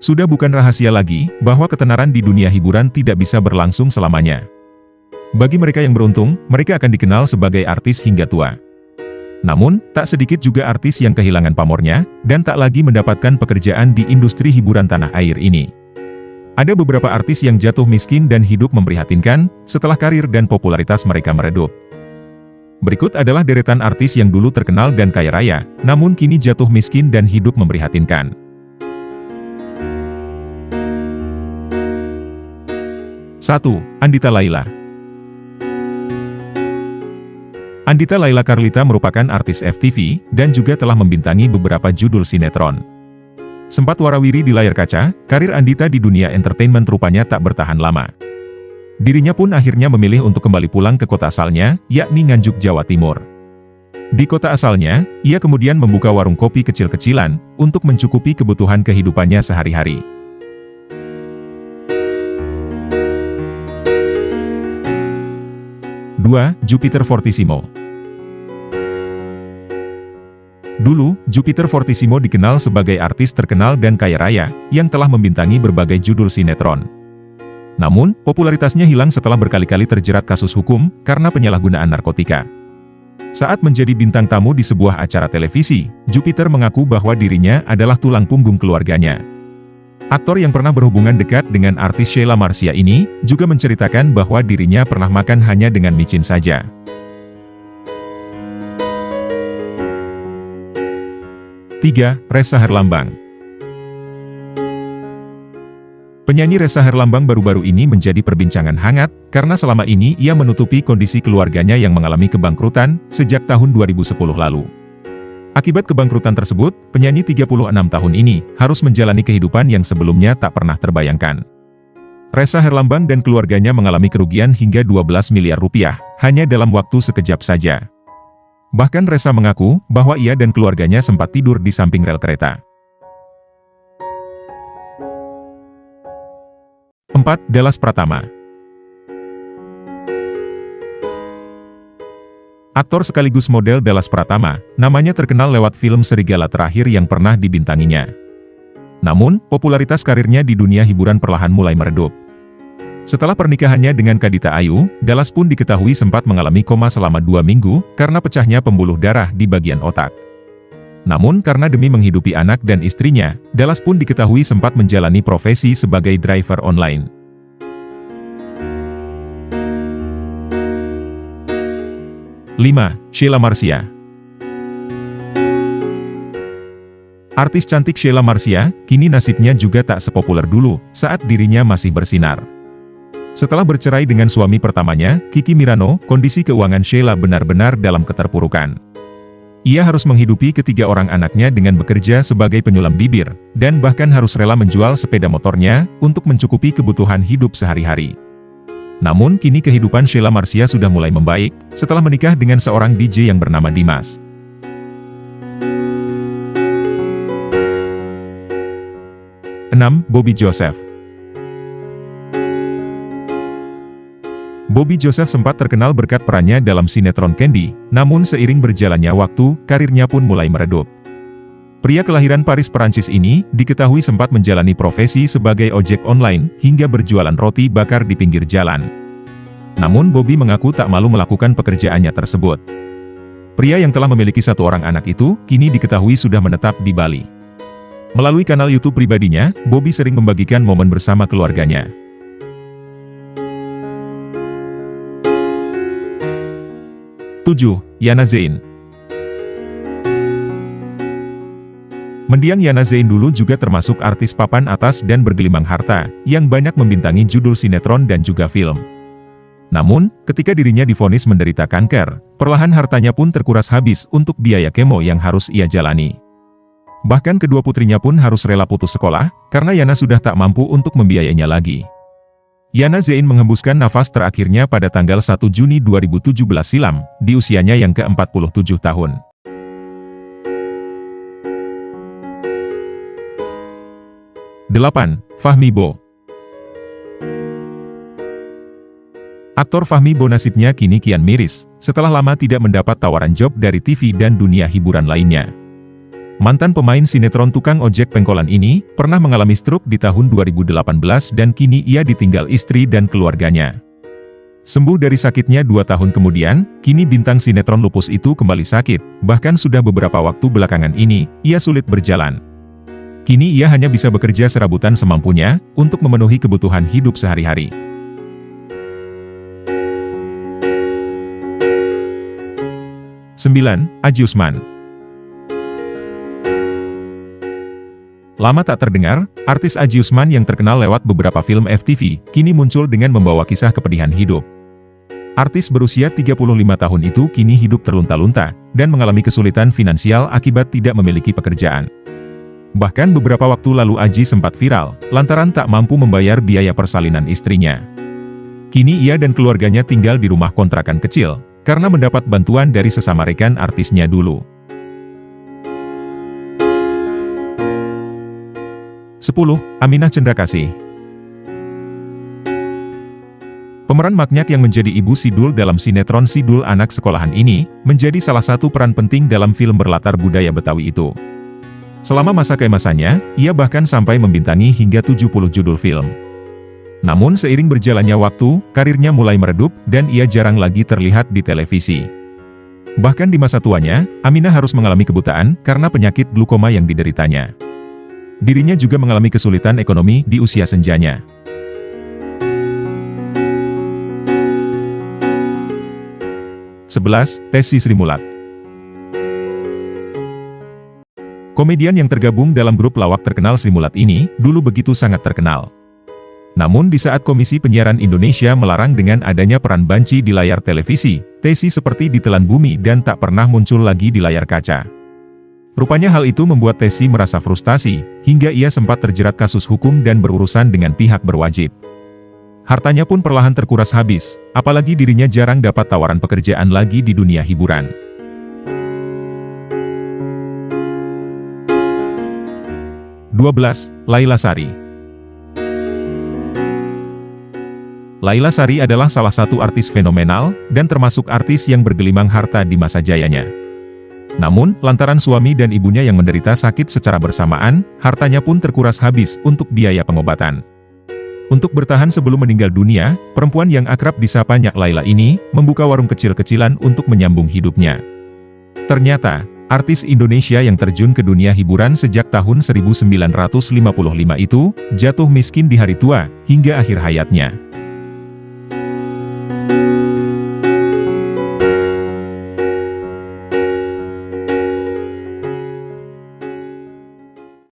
Sudah bukan rahasia lagi bahwa ketenaran di dunia hiburan tidak bisa berlangsung selamanya. Bagi mereka yang beruntung, mereka akan dikenal sebagai artis hingga tua. Namun, tak sedikit juga artis yang kehilangan pamornya, dan tak lagi mendapatkan pekerjaan di industri hiburan tanah air ini. Ada beberapa artis yang jatuh miskin dan hidup memprihatinkan, setelah karir dan popularitas mereka meredup. Berikut adalah deretan artis yang dulu terkenal dan kaya raya, namun kini jatuh miskin dan hidup memprihatinkan. 1. Andita Laila. Andita Laila Carlita merupakan artis FTV, dan juga telah membintangi beberapa judul sinetron. Sempat warawiri di layar kaca, karir Andita di dunia entertainment rupanya tak bertahan lama. Dirinya pun akhirnya memilih untuk kembali pulang ke kota asalnya, yakni Nganjuk, Jawa Timur. Di kota asalnya, ia kemudian membuka warung kopi kecil-kecilan, untuk mencukupi kebutuhan kehidupannya sehari-hari. Jupiter Fortissimo. Dulu, Jupiter Fortissimo dikenal sebagai artis terkenal dan kaya raya, yang telah membintangi berbagai judul sinetron. Namun, popularitasnya hilang setelah berkali-kali terjerat kasus hukum, karena penyalahgunaan narkotika. Saat menjadi bintang tamu di sebuah acara televisi, Jupiter mengaku bahwa dirinya adalah tulang punggung keluarganya. Aktor yang pernah berhubungan dekat dengan artis Sheila Marcia ini, juga menceritakan bahwa dirinya pernah makan hanya dengan micin saja. 3. Ressa Herlambang. Penyanyi Ressa Herlambang baru-baru ini menjadi perbincangan hangat, karena selama ini ia menutupi kondisi keluarganya yang mengalami kebangkrutan, sejak tahun 2010 lalu. Akibat kebangkrutan tersebut, penyanyi 36 tahun ini harus menjalani kehidupan yang sebelumnya tak pernah terbayangkan. Ressa Herlambang dan keluarganya mengalami kerugian hingga 12 miliar rupiah, hanya dalam waktu sekejap saja. Bahkan Ressa mengaku bahwa ia dan keluarganya sempat tidur di samping rel kereta. 4. Dallas Pratama. Aktor sekaligus model Dallas Pratama, namanya terkenal lewat film Serigala Terakhir yang pernah dibintanginya. Namun, popularitas karirnya di dunia hiburan perlahan mulai meredup. Setelah pernikahannya dengan Kadita Ayu, Dallas pun diketahui sempat mengalami koma selama 2 minggu, karena pecahnya pembuluh darah di bagian otak. Namun karena demi menghidupi anak dan istrinya, Dallas pun diketahui sempat menjalani profesi sebagai driver online. 5. Sheila Marcia. Artis cantik Sheila Marcia, kini nasibnya juga tak sepopuler dulu, saat dirinya masih bersinar. Setelah bercerai dengan suami pertamanya, Kiki Mirano, kondisi keuangan Sheila benar-benar dalam keterpurukan. Ia harus menghidupi ketiga orang anaknya dengan bekerja sebagai penyulam bibir, dan bahkan harus rela menjual sepeda motornya, untuk mencukupi kebutuhan hidup sehari-hari. Namun kini kehidupan Sheila Marcia sudah mulai membaik, setelah menikah dengan seorang DJ yang bernama Dimas. 6. Bobby Joseph. Bobby Joseph sempat terkenal berkat perannya dalam sinetron Candy, namun seiring berjalannya waktu, karirnya pun mulai meredup. Pria kelahiran Paris, Perancis ini, diketahui sempat menjalani profesi sebagai ojek online, hingga berjualan roti bakar di pinggir jalan. Namun Bobby mengaku tak malu melakukan pekerjaannya tersebut. Pria yang telah memiliki 1 orang anak itu, kini diketahui sudah menetap di Bali. Melalui kanal YouTube pribadinya, Bobby sering membagikan momen bersama keluarganya. 7. Yana Zain. Mendiang Yana Zain dulu juga termasuk artis papan atas dan bergelimang harta, yang banyak membintangi judul sinetron dan juga film. Namun, ketika dirinya divonis menderita kanker, perlahan hartanya pun terkuras habis untuk biaya kemo yang harus ia jalani. Bahkan kedua putrinya pun harus rela putus sekolah, karena Yana sudah tak mampu untuk membiayainya lagi. Yana Zain menghembuskan nafas terakhirnya pada tanggal 1 Juni 2017 silam, di usianya yang ke-47 tahun. 8. Fahmi Bo. Aktor Fahmi Bo nasibnya kini kian miris, setelah lama tidak mendapat tawaran job dari TV dan dunia hiburan lainnya. Mantan pemain sinetron tukang ojek pengkolan ini pernah mengalami stroke di tahun 2018 dan kini ia ditinggal istri dan keluarganya. Sembuh dari sakitnya 2 tahun kemudian, kini bintang sinetron lupus itu kembali sakit, bahkan sudah beberapa waktu belakangan ini, ia sulit berjalan. Kini ia hanya bisa bekerja serabutan semampunya untuk memenuhi kebutuhan hidup sehari-hari. Aji Usman. Lama tak terdengar, artis Aji Usman yang terkenal lewat beberapa film FTV, kini muncul dengan membawa kisah kepedihan hidup. Artis berusia 35 tahun itu kini hidup terlunta-lunta, dan mengalami kesulitan finansial akibat tidak memiliki pekerjaan. Bahkan beberapa waktu lalu Aji sempat viral, lantaran tak mampu membayar biaya persalinan istrinya. Kini ia dan keluarganya tinggal di rumah kontrakan kecil, karena mendapat bantuan dari sesama rekan artisnya dulu. 10. Aminah Cendrakasih. Pemeran Maknyak yang menjadi ibu Sidul dalam sinetron Sidul Anak Sekolahan ini, menjadi salah satu peran penting dalam film berlatar budaya Betawi itu. Selama masa keemasannya, ia bahkan sampai membintangi hingga 70 judul film. Namun seiring berjalannya waktu, karirnya mulai meredup, dan ia jarang lagi terlihat di televisi. Bahkan di masa tuanya, Aminah harus mengalami kebutaan karena penyakit glukoma yang dideritanya. Dirinya juga mengalami kesulitan ekonomi di usia senjanya. 11. Tessy Srimulat. Komedian yang tergabung dalam grup lawak terkenal Srimulat ini, dulu begitu sangat terkenal. Namun di saat Komisi Penyiaran Indonesia melarang dengan adanya peran banci di layar televisi, Tessy seperti ditelan bumi dan tak pernah muncul lagi di layar kaca. Rupanya hal itu membuat Tessy merasa frustasi, hingga ia sempat terjerat kasus hukum dan berurusan dengan pihak berwajib. Hartanya pun perlahan terkuras habis, apalagi dirinya jarang dapat tawaran pekerjaan lagi di dunia hiburan. Laila Sari. Laila Sari adalah salah satu artis fenomenal, dan termasuk artis yang bergelimang harta di masa jayanya. Namun, lantaran suami dan ibunya yang menderita sakit secara bersamaan, hartanya pun terkuras habis untuk biaya pengobatan. Untuk bertahan sebelum meninggal dunia, perempuan yang akrab disapa Nyak Laila ini, membuka warung kecil-kecilan untuk menyambung hidupnya. Ternyata, artis Indonesia yang terjun ke dunia hiburan sejak tahun 1955 itu, jatuh miskin di hari tua, hingga akhir hayatnya.